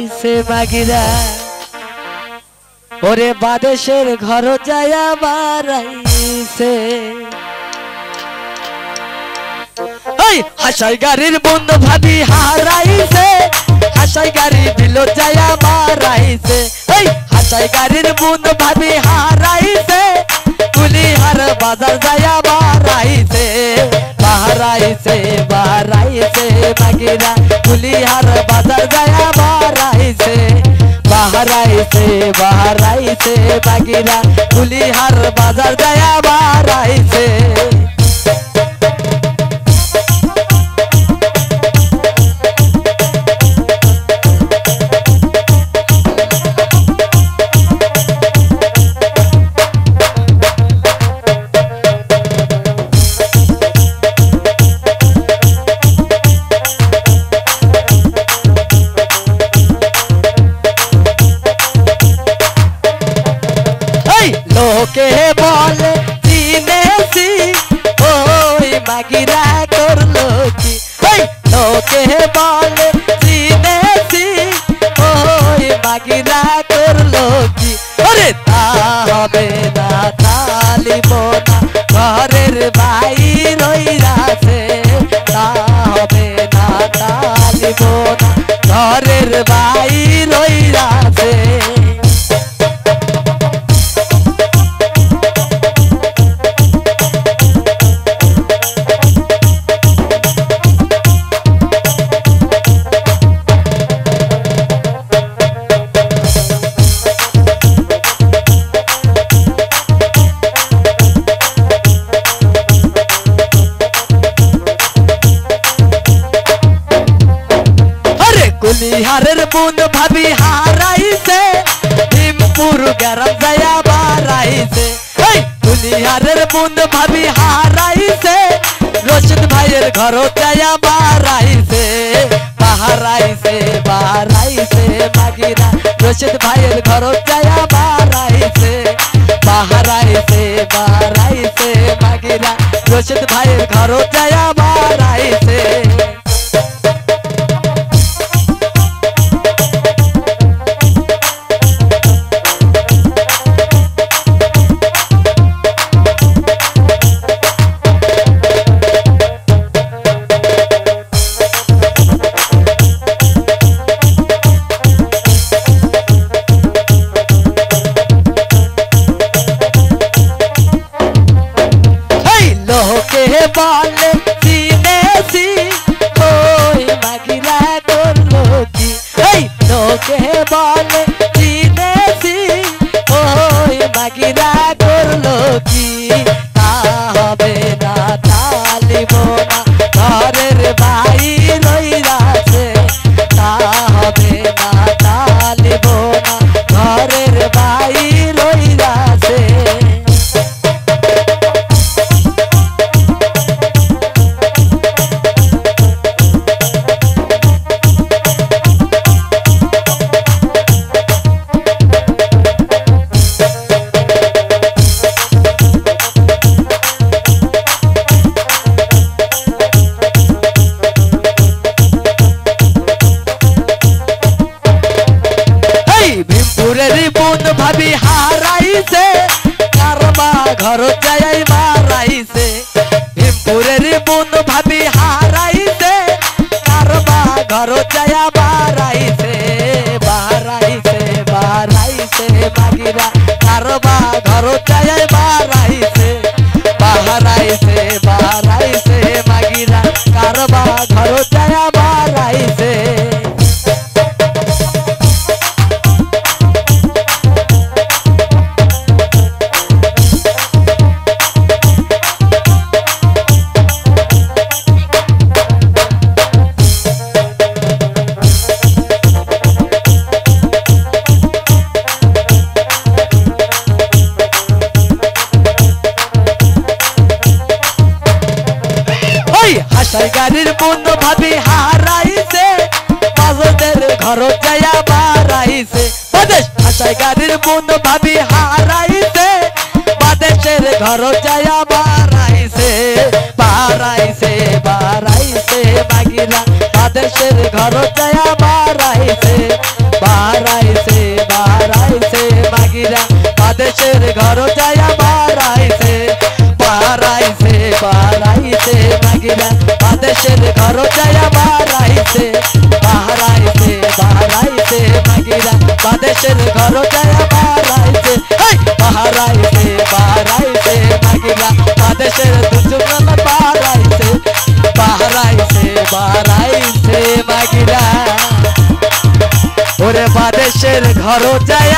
বারাইছে মাগিরা ওরে বাদেশের ঘর যায়া বারাইছে ওই হাসাই গাড়ির বন্ধু ভাবি হারাইছে হাসাই গাড়ি বিলো যায়া বারাইছে ওই হাসাই গাড়ির বন্ধু ভাবি হারাইছে কুলিহার বাজার যায়া বারাইছে বারাইছে বারাইছে মাগিরা কুলিহার বাজার যায়া বারাইছে বারাইছে বারাইছে মাগিরা কুলিহার বাজার যায়া বারাইছে লোকে বলে চিনেছি ওই মাগিরা করলো কি ওই লোকে বলে চিনেছি ওই মাগিরা করলো কি ওরে তা হবে না তালিব না ঘরের বাইর রইরাছে তা হবে না তালিব না ঘরের বাইর রইরাছে কুলিহারের বুন ভাবি হারাইছে ভীমপুর গরম যায়া বারাইছে এই কুলিহারের বুন ভাবি হারাইছে রশিদ ভাইয়ের ঘর যায়া বারাইছে বারাইছে বারাইছে মাগিরা রশিদ ভাইয়ের ঘর যায়া বারাইছে বারাইছে বারাইছে মাগিরা রশিদ ভাইয়ের ঘর যায়া বারাইছে বলে চিনেছি ওই মাগিরা করলো কি এই লোকে বলে চিনেছি ওই মাগিরা করলো কি তা হবে না তালিব না ঘরের বাইর রইরাছে তা হবে না তালিব না ঘরের বাইর রইরাছে ভাবি হারাইছে কারবা ঘর যাই বারাইছে ভীমপুরের বুন ভাবি হারাইছে কারবা ঘর যায়া বারাইছে বারাইছে বারাইছে মাগিরা কারবা ঘর যাই বারাইছে বারাইছে বারাইছে মাগিরা কারবা ঘর যায়া বারাইছে হাসাই গাড়ির বন্ধু ভাবি হারাইছে বাজদের ঘর যায়া বারাইছে বাদেশ হাসাই গাড়ির বন্ধু ভাবি হারাইছে বাদেশের ঘর যায়া বারাইছে বারাইছে বারাইছে মাগিরা বাদেশের ঘর যায়া বারাইছে বারাইছে বারাইছে মাগিরা বাদেশের ঘর যায়া বারাইছে বারাইছে বারাইছে মাগিরা বাদেশের ঘর যায়া বারাইছে বারাইছে বারাইছে মাগিরা বাদেশের ঘর যায়া বারাইছে বারাইছে বারাইছে মাগিরা বাদেশের দুজনা বারাইছে বারাইছে বারাইছে মাগিরা ওরে বাদেশের ঘর যাই